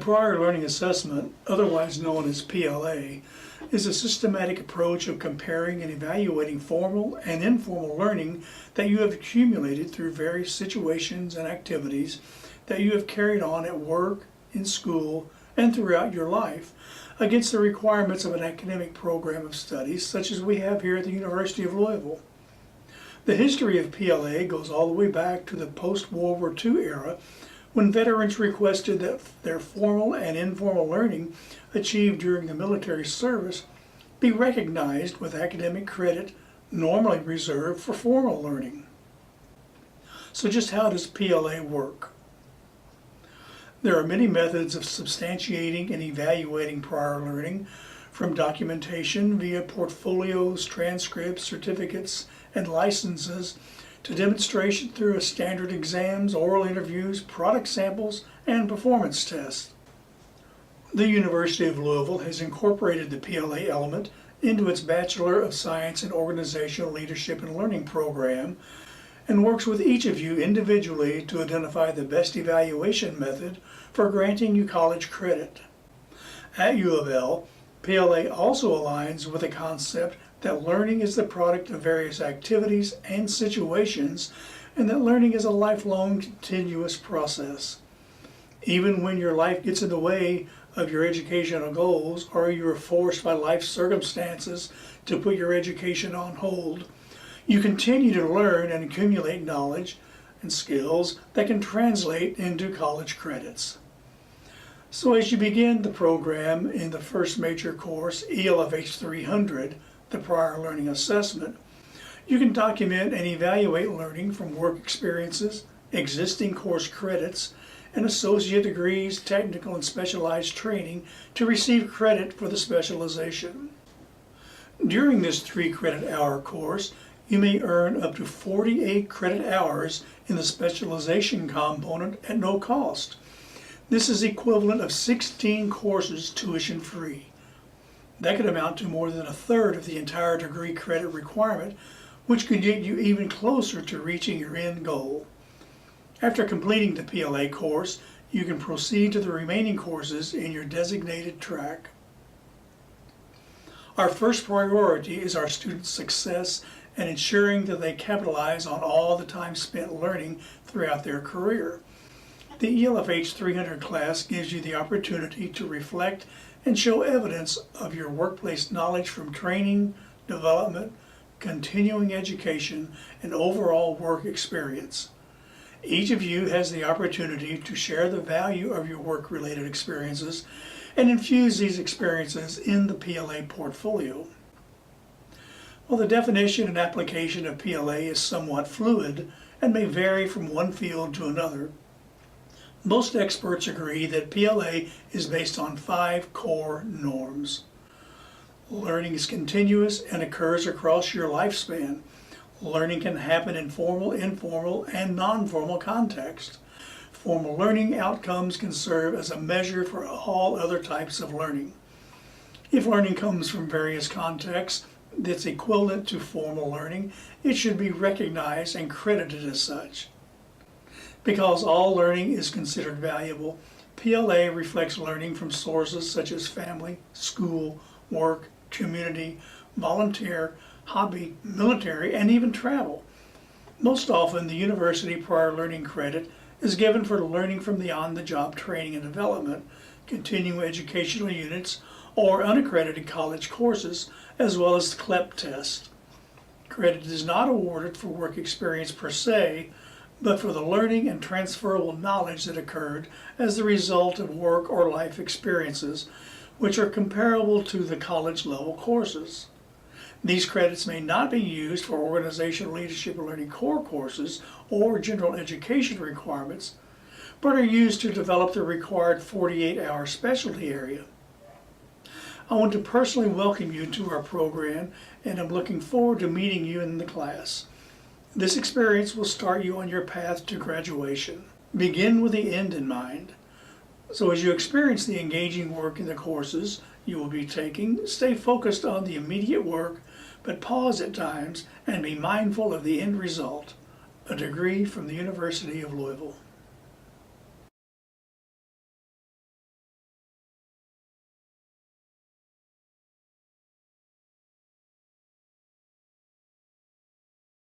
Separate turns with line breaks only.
Prior Learning Assessment, otherwise known as PLA, is a systematic approach of comparing and evaluating formal and informal learning that you have accumulated through various situations and activities that you have carried on at work, in school, and throughout your life against the requirements of an academic program of studies such as we have here at the University of Louisville. The history of PLA goes all the way back to the post-World War II era, when veterans requested that their formal and informal learning achieved during the military service be recognized with academic credit normally reserved for formal learning. So just how does PLA work? There are many methods of substantiating and evaluating prior learning, from documentation via portfolios, transcripts, certificates, and licenses, to demonstration through standard exams, oral interviews, product samples, and performance tests. The University of Louisville has incorporated the PLA element into its Bachelor of Science in Organizational Leadership and Learning program and works with each of you individually to identify the best evaluation method for granting you college credit. At U of L, PLA also aligns with the concept that learning is the product of various activities and situations, and that learning is a lifelong, continuous process. Even when your life gets in the way of your educational goals, or you are forced by life circumstances to put your education on hold, you continue to learn and accumulate knowledge and skills that can translate into college credits. So as you begin the program in the first major course, ELFH 300, the Prior Learning Assessment, you can document and evaluate learning from work experiences, existing course credits, and associate degrees, technical and specialized training to receive credit for the specialization. During this 3-credit-hour course, you may earn up to 48 credit hours in the specialization component at no cost. This is equivalent of 16 courses tuition free. That could amount to more than a third of the entire degree credit requirement, which could get you even closer to reaching your end goal. After completing the PLA course, you can proceed to the remaining courses in your designated track. Our first priority is our students' success and ensuring that they capitalize on all the time spent learning throughout their career. The ELFH 300 class gives you the opportunity to reflect and show evidence of your workplace knowledge from training, development, continuing education, and overall work experience. Each of you has the opportunity to share the value of your work-related experiences and infuse these experiences in the PLA portfolio. While the definition and application of PLA is somewhat fluid and may vary from one field to another, most experts agree that PLA is based on 5 core norms. Learning is continuous and occurs across your lifespan. Learning can happen in formal, informal, and non-formal context. Formal learning outcomes can serve as a measure for all other types of learning. If learning comes from various contexts that's equivalent to formal learning, it should be recognized and credited as such. Because all learning is considered valuable, PLA reflects learning from sources such as family, school, work, community, volunteer, hobby, military, and even travel. Most often, the university prior learning credit is given for learning from the on-the-job training and development, continuing educational units, or unaccredited college courses, as well as the CLEP test. Credit is not awarded for work experience per se, but for the learning and transferable knowledge that occurred as the result of work or life experiences, which are comparable to the college-level courses. These credits may not be used for organizational leadership and learning core courses or general education requirements, but are used to develop the required 48-hour specialty area. I want to personally welcome you to our program, and I'm looking forward to meeting you in the class. This experience will start you on your path to graduation. Begin with the end in mind. So as you experience the engaging work in the courses you will be taking, stay focused on the immediate work, but pause at times and be mindful of the end result, a degree from the University of Louisville.